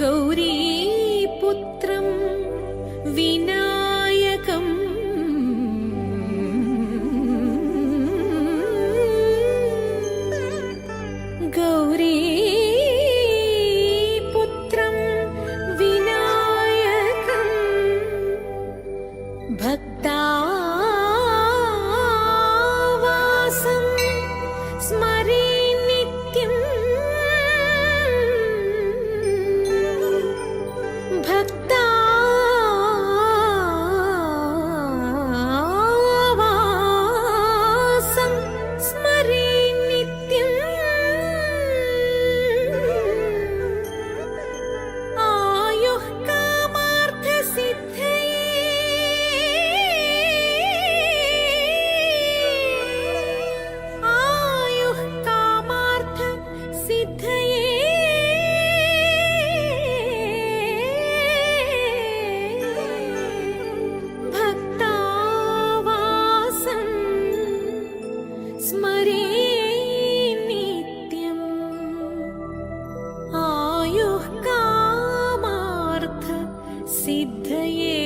ഗൗരീപുത്രം വിനായകം ഗൗരീപുത്രം വിനായകം ഭക്താവാസം സ്മരേ നിത്യം ഭക്താവാസം സ്മരേ നിത്യം ആയുഃ കാമാർത്ഥസിദ്ധയേ ആയുഃ കാമാർത്ഥസിദ്ധയേ ഭക്താവാസം സ്മരേ നിത്യം ആയുഃ കാമാർത്ഥ സിദ്ധയേ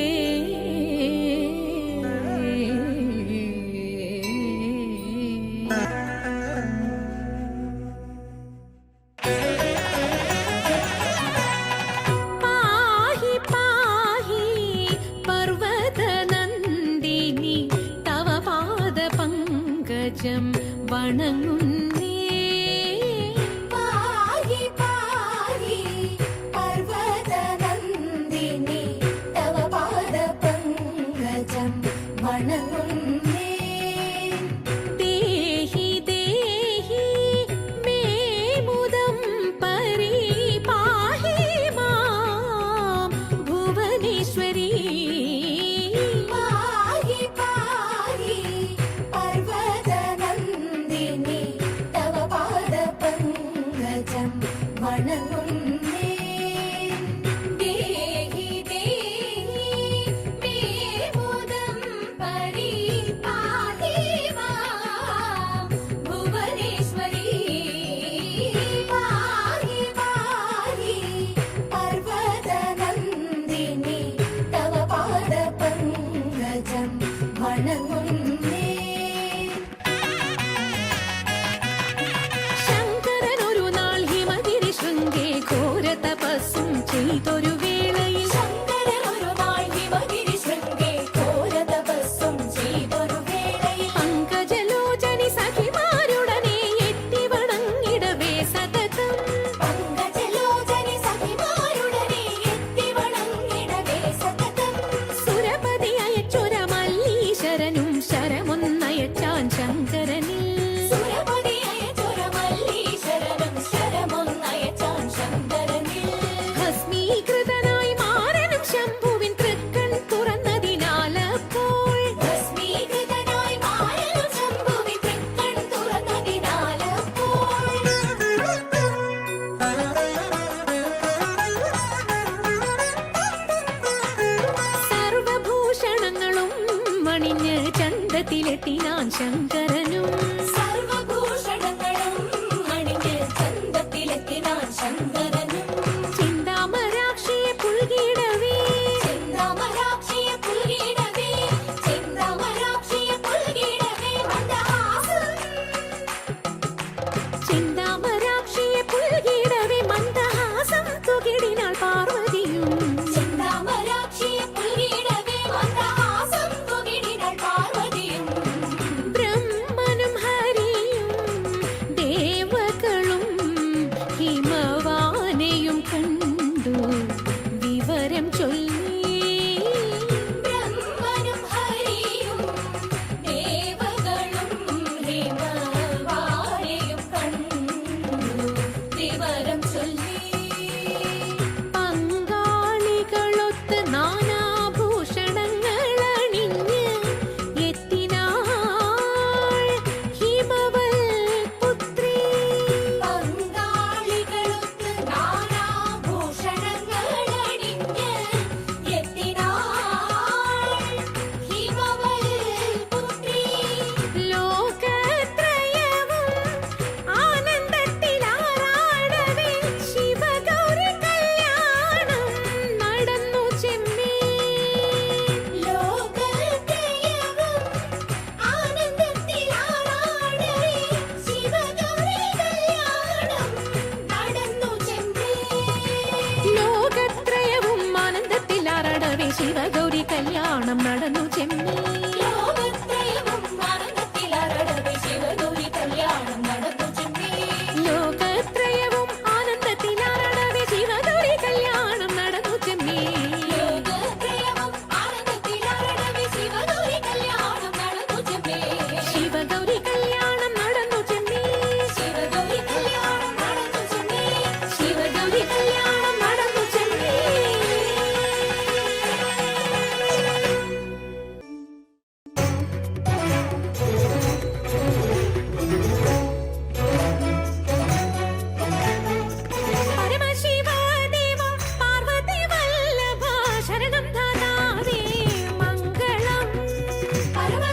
പാഹി പാഹി പർവതനന്ദിനി തവ പാദപങ്കജം വണങ്ങുന്നേ പാഹി പാഹി പർവതനന്ദിനി തവ പാദപങ്കജം വണങ്ങുന്നേ ദേഹി ദേഹി മേ മുദം പരിപാഹി മാം ഭുവനേശ്വരീ പാഹി പാഹി പർവതനന്ദിനി തവ പാദപങ്കജം വണങ്ങുന്നേ ദേഹി ദേഹി മേ മുദം പരിപാഹി മാം ഭുവനേശ്വരീ പാഹി പാഹി പർവതനന്ദിനി തവ പാദപങ്കജം വണങ്ങുന്നേ ശങ്കരനൊരു നാൾ ഹിമഗിരി ശൃംഗേ ഘോര തപസ്സും ചെയ്തൊരു വേളയിൽ ശങ്കരനൊരു നാൾ ഹിമഗിരി ശൃംഗേ ഘോര തപസ്സും ചെയ്തൊരു വേളയിൽ പങ്കജലോചനി സഖിമാരുടനെ എത്തി വണങ്ങിടവേ സതതം പങ്കജലോചനി സഖിമാരുടനെ എത്തി വണങ്ങിടവേ സതതം സുരപതി അയച്ചൊര മല്ലീശ്വരനും ശരമൊന്നയച്ചാൻ ശങ്കരനിൽ സുരപതി അയച്ചൊര മല്ലീശ്വരനും ശരമൊന്നയച്ചാൻ ശങ്കരനിൽ ഭസ്മീകൃതനായി മാറനും ശംഭുവിൻ തൃക്കൺ തുറന്നതിനാലപ്പോൾ ഭസ്മീകൃതനായി മാറനും ശംഭുവിൻ തൃക്കൺ തുറന്നതിനാലപ്പോൾ സർവഭൂഷണങ്ങളും മണിഞ്ഞ് ചന്തത്തിലെത്തിനാൻ ശങ്കരനും സർവഭൂഷണങ്ങളും അണിഞ്ഞ് ചന്തത്തിലെത്തിനാൻ ശങ്കരനും ചിന്താമരാക്ഷിയെ പുൽകിടവേ ചിന്താമരാക്ഷിയെ പുൽകിടവേ ചിന്താമരാക്ഷിയെ പുൽകിടവേ മന്ദഹാസം ചിന്താമരാക്ഷിയെ പുൽകിടവേ മന്ദഹാസം തുകിടിനാൾ പാർവതിയും ചിന്താമരാക്ഷിയെ പുൽകിടവേ മന്ദഹാസം തുകിടിനാൾ പാർവതിയും ബ്രഹ്മനും ഹരിയും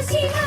ശിവ